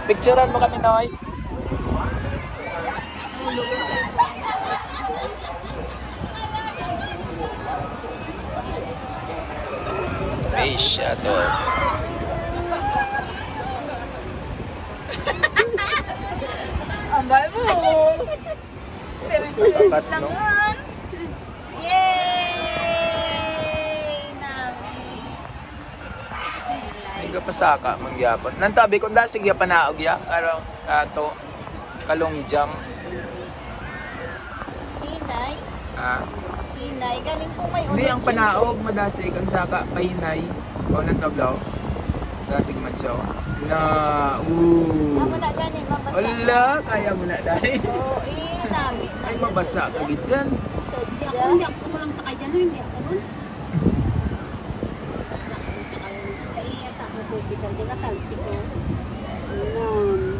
Picturean mo kami, Noy. Space Shuttle. Ang bahay mo. Lakas, no? Yay! Nami. Ay ka pasaka, mangyapon. Nantabi kung dasig ya panaog ya. Karong kato. Kalongjang. Hinay. Ah. Hinay. Galing po may Hindi ang panaog, madasig. Ang saka, pahinay. O nantablaw. Dasig man siya. Na, Amo na gani, mabasa. Wala, kaya mo na dahil. Oo, nami. Ay, mabasa ka dyan. So, Hindi ako kulang sa kanya, hindi ako nun. Basta ko. Kaya ata, matubig ka. Di na kalsi ko. Ano?